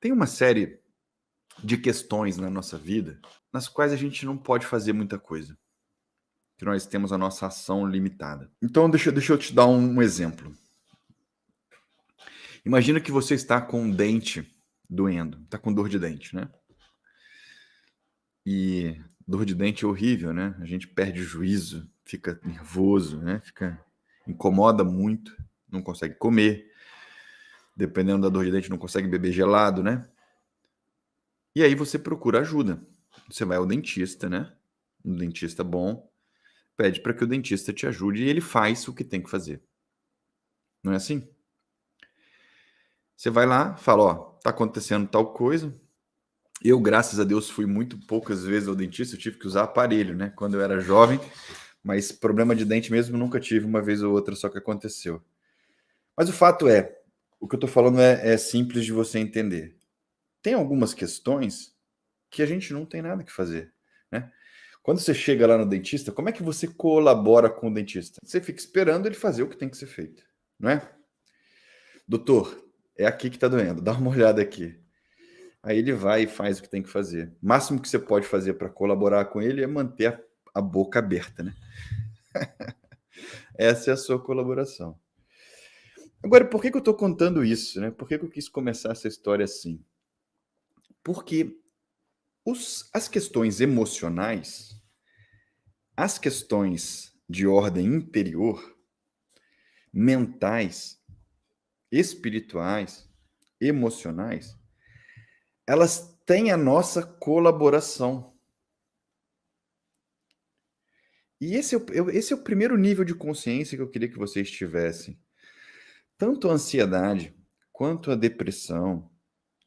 Tem uma série de questões na nossa vida nas quais a gente não pode fazer muita coisa, que nós temos a nossa ação limitada. Então, deixa eu te dar um exemplo. Imagina que você está com um dente doendo, está com dor de dente, né? E dor de dente é horrível, né? A gente perde o juízo, fica nervoso, né? Incomoda muito, não consegue comer. Dependendo da dor de dente, não consegue beber gelado, né? E aí você procura ajuda. Você vai ao dentista, né? Um dentista bom, pede para que o dentista te ajude e ele faz o que tem que fazer. Não é assim? Você vai lá, fala, ó, tá acontecendo tal coisa. Eu, graças a Deus, fui muito poucas vezes ao dentista, eu tive que usar aparelho, né? Quando eu era jovem, mas problema de dente mesmo nunca tive, uma vez ou outra só que aconteceu. Mas o fato é, o que eu tô falando é simples de você entender. Tem algumas questões que a gente não tem nada que fazer, né? Quando você chega lá no dentista, como é que você colabora com o dentista? Você fica esperando ele fazer o que tem que ser feito, não é? Doutor, é aqui que tá doendo, dá uma olhada aqui. Aí ele vai e faz o que tem que fazer. O máximo que você pode fazer para colaborar com ele é manter a boca aberta, né? Essa é a sua colaboração. Agora, por que eu estou contando isso, né? Por que eu quis começar essa história assim? Porque as questões emocionais, as questões de ordem interior, mentais, espirituais, emocionais, elas têm a nossa colaboração. E esse é o primeiro nível de consciência que eu queria que vocês tivessem. Tanto a ansiedade, quanto a depressão,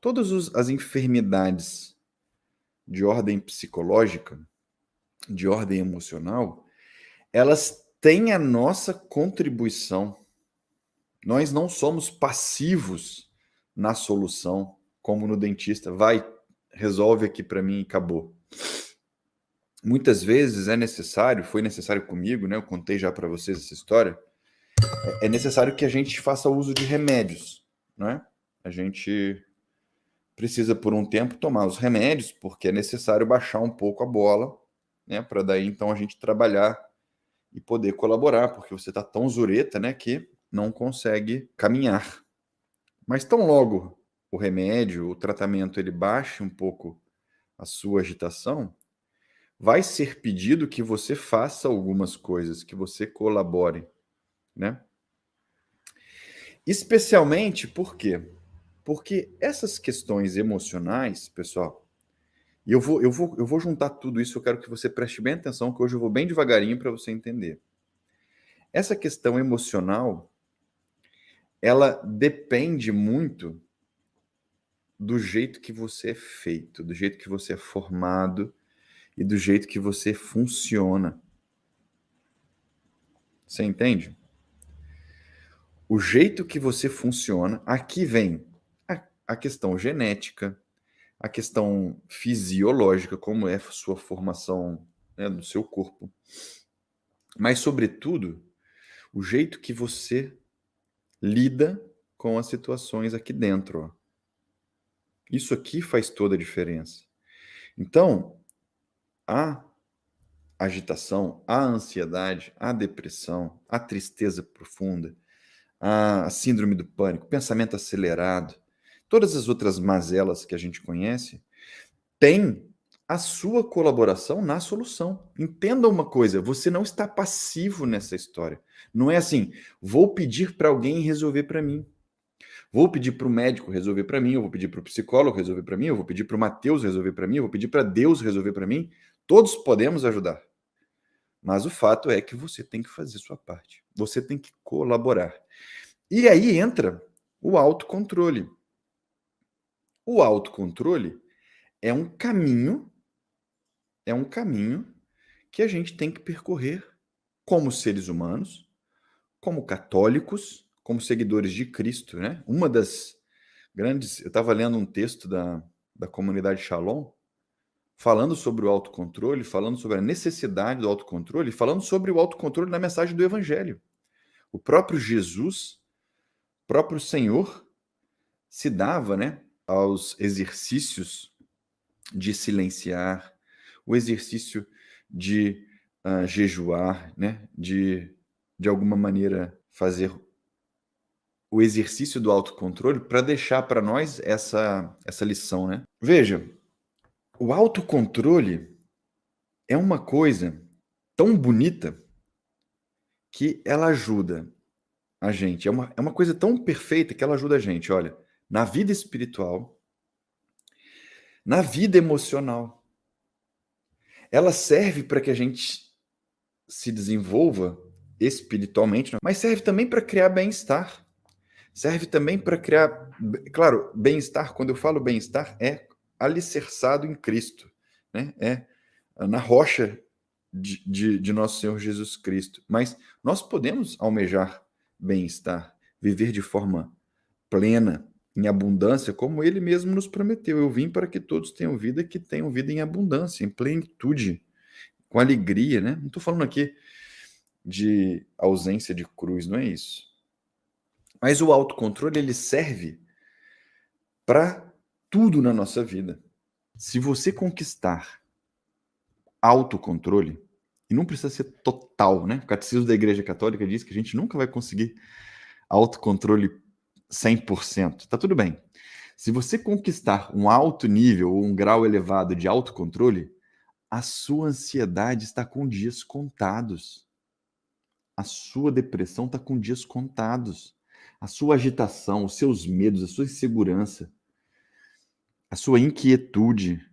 todas as enfermidades de ordem psicológica, de ordem emocional, elas têm a nossa contribuição. Nós não somos passivos na solução, como no dentista. Vai, resolve aqui para mim e acabou. Muitas vezes foi necessário comigo, né? Eu contei já para vocês essa história. É necessário que a gente faça uso de remédios, né? A gente precisa por um tempo tomar os remédios, porque é necessário baixar um pouco a bola, né? Para daí então a gente trabalhar e poder colaborar, porque você está tão zureta, né? Que não consegue caminhar. Mas tão logo o remédio, o tratamento, ele baixe um pouco a sua agitação, vai ser pedido que você faça algumas coisas, que você colabore, né? Especialmente por quê? Porque essas questões emocionais, pessoal, e eu vou juntar tudo isso, eu quero que você preste bem atenção, que hoje eu vou bem devagarinho para você entender. Essa questão emocional, ela depende muito do jeito que você é feito, do jeito que você é formado e do jeito que você funciona. Você entende? O jeito que você funciona, aqui vem a questão genética, a questão fisiológica, como é a sua formação, né, do seu corpo, mas, sobretudo, o jeito que você lida com as situações aqui dentro. Ó. Isso aqui faz toda a diferença. Então, a agitação, a ansiedade, a depressão, a tristeza profunda, a síndrome do pânico, pensamento acelerado, todas as outras mazelas que a gente conhece, têm a sua colaboração na solução. Entenda uma coisa, você não está passivo nessa história. Não é assim, vou pedir para alguém resolver para mim. Vou pedir para o médico resolver para mim, eu vou pedir para o psicólogo resolver para mim, eu vou pedir para o Mateus resolver para mim, eu vou pedir para Deus resolver para mim. Todos podemos ajudar. Mas o fato é que você tem que fazer sua parte. Você tem que colaborar. E aí entra o autocontrole. O autocontrole é um caminho que a gente tem que percorrer como seres humanos, como católicos, como seguidores de Cristo, né? Uma das grandes... Eu estava lendo um texto da comunidade Shalom, falando sobre o autocontrole, falando sobre a necessidade do autocontrole, falando sobre o autocontrole na mensagem do Evangelho. O próprio Jesus, próprio Senhor, se dava, né, aos exercícios de silenciar, o exercício de jejuar, né? De alguma maneira fazer o exercício do autocontrole para deixar para nós essa lição, né? Veja, o autocontrole é uma coisa tão bonita que ela ajuda a gente. É uma coisa tão perfeita que ela ajuda a gente, olha, na vida espiritual, na vida emocional. Ela serve para que a gente se desenvolva espiritualmente, mas serve também para criar bem-estar. Serve também para criar, claro, bem-estar, quando eu falo bem-estar, é alicerçado em Cristo, né? É na rocha de nosso Senhor Jesus Cristo. Mas nós podemos almejar bem-estar, viver de forma plena, em abundância, como Ele mesmo nos prometeu. Eu vim para que todos tenham vida, que tenham vida em abundância, em plenitude, com alegria, né? Não estou falando aqui de ausência de cruz, não é isso. Mas o autocontrole, ele serve para tudo na nossa vida. Se você conquistar autocontrole, e não precisa ser total, né? O Catecismo da Igreja Católica diz que a gente nunca vai conseguir autocontrole 100%. Tá tudo bem. Se você conquistar um alto nível ou um grau elevado de autocontrole, a sua ansiedade está com dias contados. A sua depressão está com dias contados. A sua agitação, os seus medos, a sua insegurança, a sua inquietude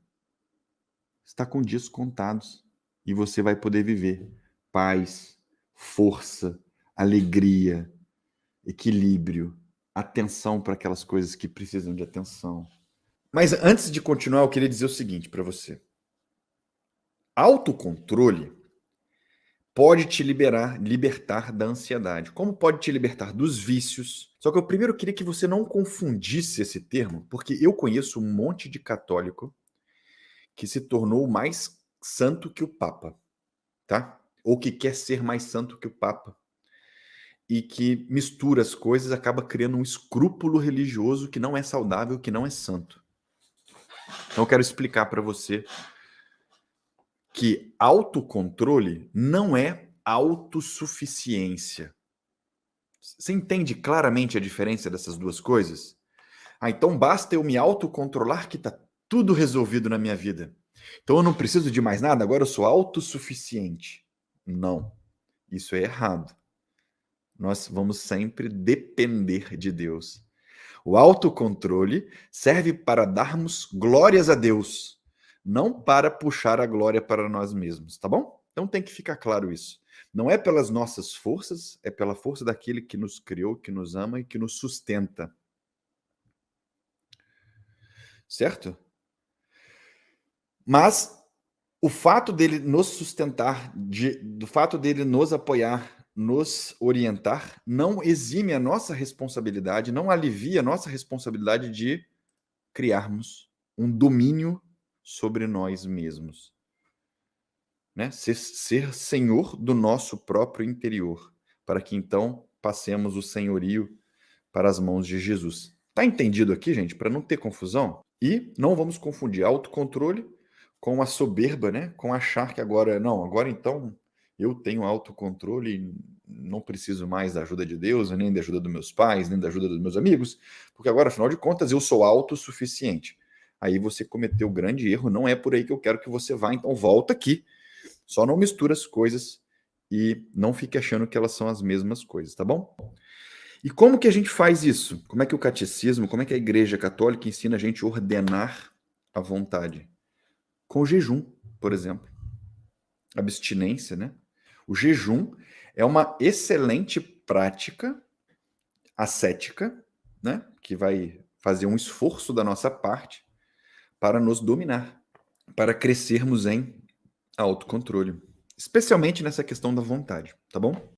está com dias contados. E você vai poder viver paz, força, alegria, equilíbrio, atenção para aquelas coisas que precisam de atenção. Mas antes de continuar, eu queria dizer o seguinte para você. Autocontrole pode te libertar da ansiedade. Como pode te libertar dos vícios? Só que eu primeiro queria que você não confundisse esse termo, porque eu conheço um monte de católico que se tornou mais santo que o Papa, tá? Ou que quer ser mais santo que o Papa. E que mistura as coisas, acaba criando um escrúpulo religioso que não é saudável, que não é santo. Então eu quero explicar para você que autocontrole não é autossuficiência. Você entende claramente a diferença dessas duas coisas? Então basta eu me autocontrolar que está tudo resolvido na minha vida. Então eu não preciso de mais nada, agora eu sou autossuficiente. Não, isso é errado. Nós vamos sempre depender de Deus. O autocontrole serve para darmos glórias a Deus, não para puxar a glória para nós mesmos, tá bom? Então tem que ficar claro isso. Não é pelas nossas forças, é pela força daquele que nos criou, que nos ama e que nos sustenta. Certo? Mas o fato dele nos sustentar, do fato dele nos apoiar, nos orientar, não exime a nossa responsabilidade, não alivia a nossa responsabilidade de criarmos um domínio sobre nós mesmos. Né? Ser senhor do nosso próprio interior, para que então passemos o senhorio para as mãos de Jesus. Tá entendido aqui, gente? Para não ter confusão? E não vamos confundir autocontrole com a soberba, né? Com achar que agora, não, agora então eu tenho autocontrole e não preciso mais da ajuda de Deus, nem da ajuda dos meus pais, nem da ajuda dos meus amigos, porque agora, afinal de contas, eu sou autossuficiente. Aí você cometeu um grande erro, não é por aí que eu quero que você vá, então volta aqui. Só não mistura as coisas e não fique achando que elas são as mesmas coisas, tá bom? E como que a gente faz isso? Como é que o catecismo, como é que a Igreja Católica ensina a gente a ordenar a vontade? Com o jejum, por exemplo. Abstinência, né? O jejum é uma excelente prática ascética, né? Que vai fazer um esforço da nossa parte para nos dominar, para crescermos em autocontrole, especialmente nessa questão da vontade, tá bom?